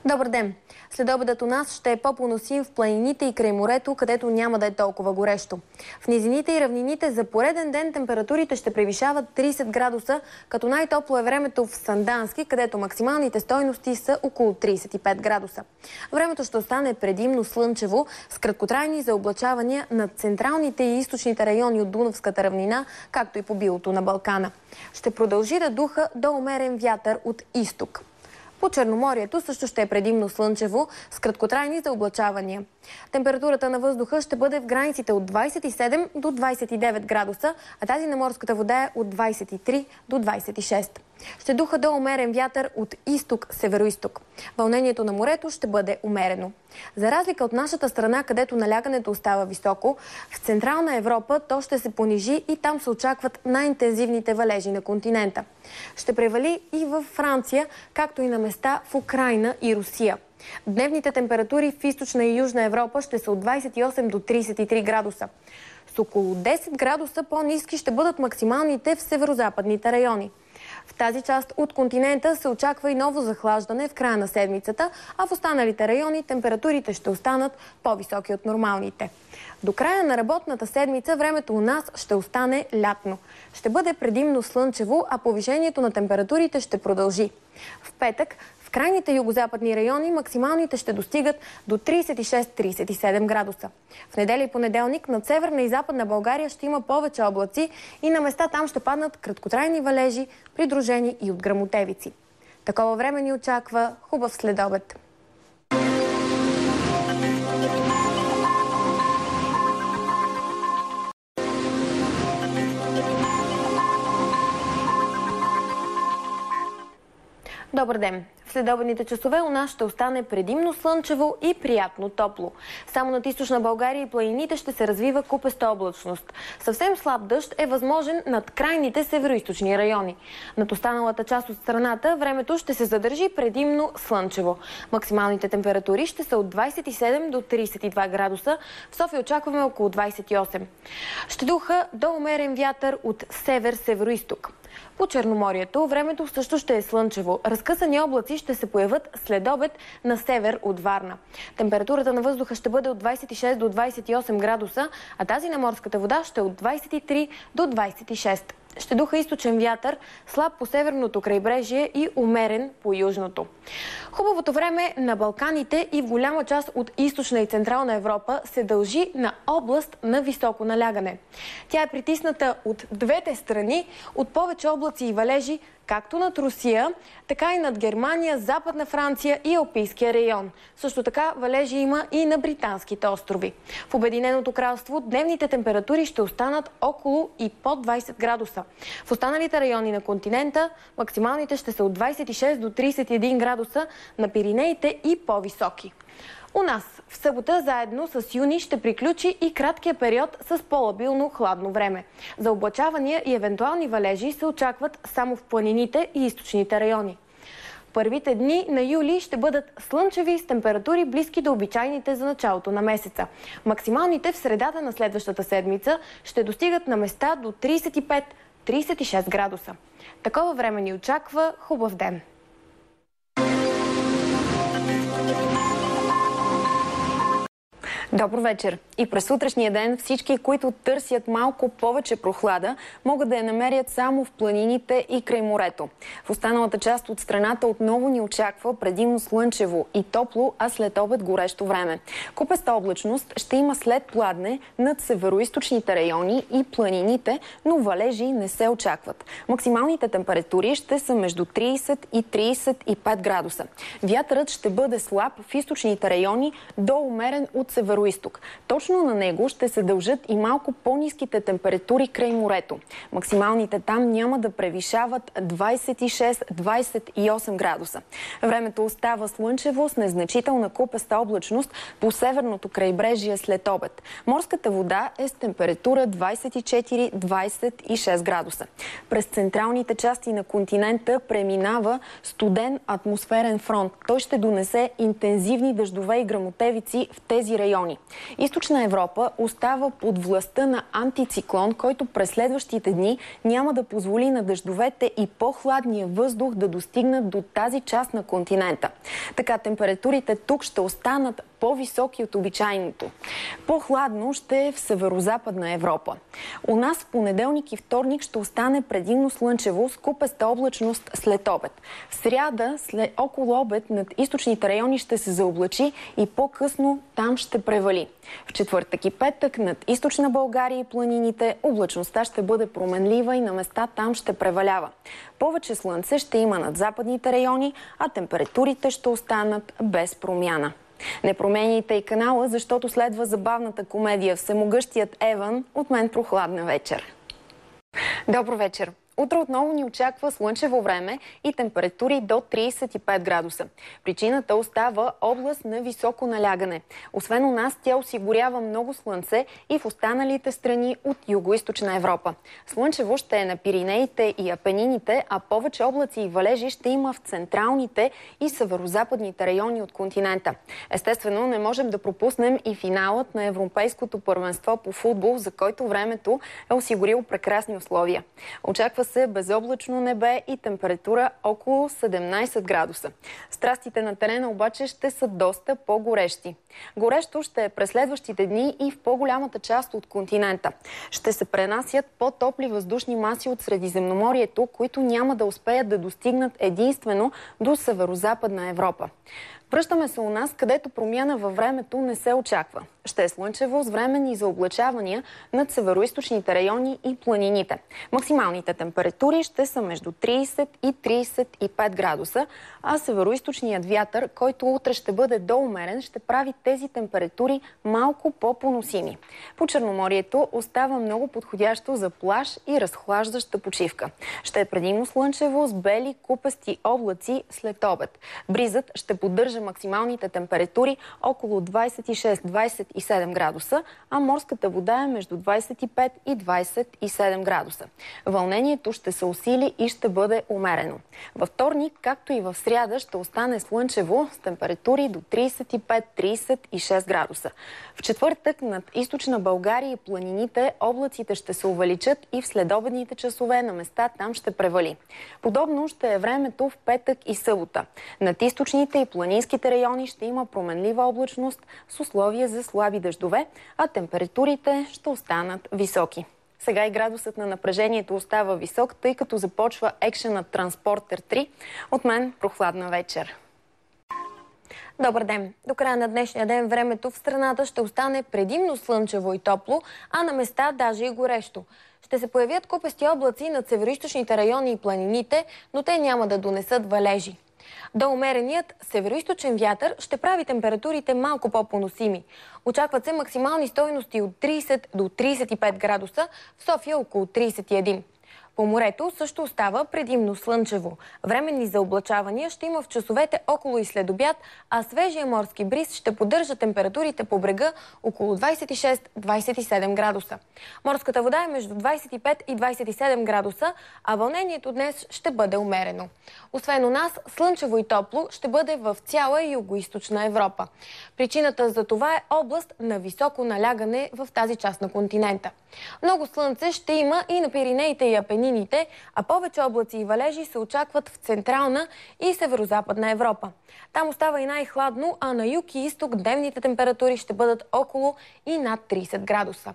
Добър ден! Следобедът у нас ще е по-поносим в планините и край морето, където няма да е толкова горещо. В низините и равнините за пореден ден температурите ще превишават 30 градуса, като най-топло е времето в Сандански, където максималните стойности са около 35 градуса. Времето ще остане предимно слънчево, с краткотрайни заоблачавания на централните и източните райони от Дунавската равнина, както и по билото на Балкана. Ще продължи да духа до умерен вятър от изток. По Черноморието също ще е предимно слънчево, с краткотрайни заоблачавания. Температурата на въздуха ще бъде в границите от 27 до 29 градуса, а тази на морската вода е от 23 до 26. Ще духа до умерен вятър от изток-североизток. Вълнението на морето ще бъде умерено. За разлика от нашата страна, където налягането остава високо, в Централна Европа то ще се понижи и там се очакват най-интензивните валежи на континента. Ще превали и във Франция, както и на места в Украйна и Русия. Дневните температури в източна и южна Европа ще са от 28 до 33 градуса. С около 10 градуса по-ниски ще бъдат максималните в северозападните райони. В тази част от континента се очаква и ново захлаждане в края на седмицата, а в останалите райони температурите ще останат по-високи от нормалните. До края на работната седмица времето у нас ще остане лятно. Ще бъде предимно слънчево, а повишението на температурите ще продължи. В петък в крайните югозападни райони максималните ще достигат до 36-37 градуса. В неделя и понеделник над северна и западна България ще има повече облаци и на места там ще паднат краткотрайни валежи, придружени и от гръмотевици. Такова време ни очаква хубав следобед. Добър ден! В следобедните часове у нас ще остане предимно слънчево и приятно топло. Само над източна България и планините ще се развива купеста облачност. Съвсем слаб дъжд е възможен над крайните североизточни райони. Над останалата част от страната времето ще се задържи предимно слънчево. Максималните температури ще са от 27 до 32 градуса. В София очакваме около 28. Ще духа до умерен вятър от север-североизток. По Черноморието времето също ще е слънчево. Разкъсани облаци ще се появят след обед на север от Варна. Температурата на въздуха ще бъде от 26 до 28 градуса, а тази на морската вода ще е от 23 до 26. Ще духа източен вятър, слаб по северното крайбрежие и умерен по южното. Хубавото време на Балканите и в голяма част от източна и централна Европа се дължи на област на високо налягане. Тя е притисната от двете страни от повече облаци и валежи, както над Русия, така и над Германия, Западна Франция и Алпийския район. Също така валежи има и на Британските острови. В Обединеното кралство дневните температури ще останат около и под 20 градуса. В останалите райони на континента максималните ще са от 26 до 31 градуса, на Пиринеите и по-високи. У нас в събота заедно с юни ще приключи и краткия период с по-лабилно хладно време. За облачавания и евентуални валежи се очакват само в планините и източните райони. Първите дни на юли ще бъдат слънчеви с температури близки до обичайните за началото на месеца. Максималните в средата на следващата седмица ще достигат на места до 35-36 градуса. Такова време ни очаква хубав ден! Добър вечер! И през сутрешния ден всички, които търсят малко повече прохлада, могат да я намерят само в планините и край морето. В останалата част от страната отново ни очаква предимно слънчево и топло, а след обед горещо време. Купеста облачност ще има след пладне над североизточните райони и планините, но валежи не се очакват. Максималните температури ще са между 30 и 35 градуса. Вятърът ще бъде слаб в източните райони до умерен от североизток. Точно на него ще се дължат и малко по-ниските температури край морето. Максималните там няма да превишават 26-28 градуса. Времето остава слънчево с незначителна купеста облачност по северното крайбрежие след обед. Морската вода е с температура 24-26 градуса. През централните части на континента преминава студен атмосферен фронт. Той ще донесе интензивни дъждове и гръмотевици в тези райони. райони. Източна Европа остава под властта на антициклон, който през следващите дни няма да позволи на дъждовете и по-хладния въздух да достигнат до тази част на континента. Така температурите тук ще останат по-високи от обичайното. По-хладно ще е в северо-западна Европа. У нас в понеделник и вторник ще остане предимно слънчево с купеста облачност след обед. В сряда, около обед, над източните райони ще се заоблачи и по-късно там ще превали. В четвъртък и петък над източна България и планините облачността ще бъде променлива и на места там ще превалява. Повече слънце ще има над западните райони, а температурите ще останат без промяна. Не променяйте и канала, защото следва забавната комедия Всемогъщият Еван. От мен прохладна вечер. Добър вечер! Утре отново ни очаква слънчево време и температури до 35 градуса. Причината остава област на високо налягане. Освен у нас, тя осигурява много слънце и в останалите страни от Югоизточна Европа. Слънчево ще е на Пиринеите и Апенините, а повече облаци и валежи ще има в централните и северозападните райони от континента. Естествено, не можем да пропуснем и финалът на Европейското първенство по футбол, за който времето е осигурило прекрасни условия. Очаква се безоблачно небе и температура около 17 градуса. Страстите на терена обаче ще са доста по-горещи. Горещо ще е през следващите дни и в по-голямата част от континента. Ще се пренасят по-топли въздушни маси от Средиземноморието, които няма да успеят да достигнат единствено до северо-западна Европа. Връщаме се у нас, където промяна във времето не се очаква. Ще е слънчево с временни заоблачавания над североизточните райони и планините. Максималните температури ще са между 30 и 35 градуса, а североизточният вятър, който утре ще бъде доумерен, ще прави тези температури малко по-поносими. По Черноморието остава много подходящо за плаж и разхлаждаща почивка. Ще е предимно слънчево с бели купести облаци след обед. Бризът ще поддържа максималните температури около 26-27 градуса, а морската вода е между 25 и 27 градуса. Вълнението ще се усили и ще бъде умерено. Във вторник, както и в сряда, ще остане слънчево с температури до 35-36 градуса. В четвъртък над източна България и планините облаците ще се увеличат и в следобедните часове на места там ще превали. Подобно ще е времето в петък и събота. Над източните и планинските райони ще има променлива облачност с условия за слаби дъждове, а температурите ще останат високи. Сега и градусът на напрежението остава висок, тъй като започва екшенът Транспортер 3. От мен прохладна вечер. Добър ден! До края на днешния ден времето в страната ще остане предимно слънчево и топло, а на места даже и горещо. Ще се появят купести облаци над североизточните райони и планините, но те няма да донесат валежи. До умереният североизточен вятър ще прави температурите малко по-поносими. Очакват се максимални стойности от 30 до 35 градуса, в София около 31. По морето също остава предимно слънчево. Временни заоблачавания ще има в часовете около и след обяд, а свежия морски бриз ще поддържа температурите по брега около 26-27 градуса. Морската вода е между 25 и 27 градуса, а вълнението днес ще бъде умерено. Освен у нас, слънчево и топло ще бъде в цяла Югоизточна Европа. Причината за това е област на високо налягане в тази част на континента. Много слънце ще има и на Пиринеите и Апенините, а повече облаци и валежи се очакват в Централна и Северозападна Европа. Там остава и най-хладно, а на юг и изток дневните температури ще бъдат около и над 30 градуса.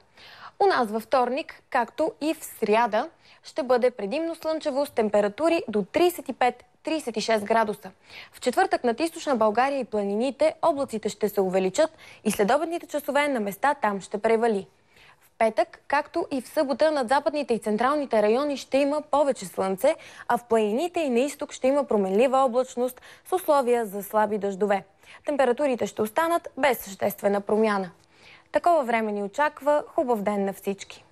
У нас във вторник, както и в сряда, ще бъде предимно слънчево с температури до 35-36 градуса. В четвъртък над източна България и планините облаците ще се увеличат и следобедните часове на места там ще превали. В петък, както и в събота, над западните и централните райони ще има повече слънце, а в планините и на изток ще има променлива облачност с условия за слаби дъждове. Температурите ще останат без съществена промяна. Такова време ни очаква. Хубав ден на всички!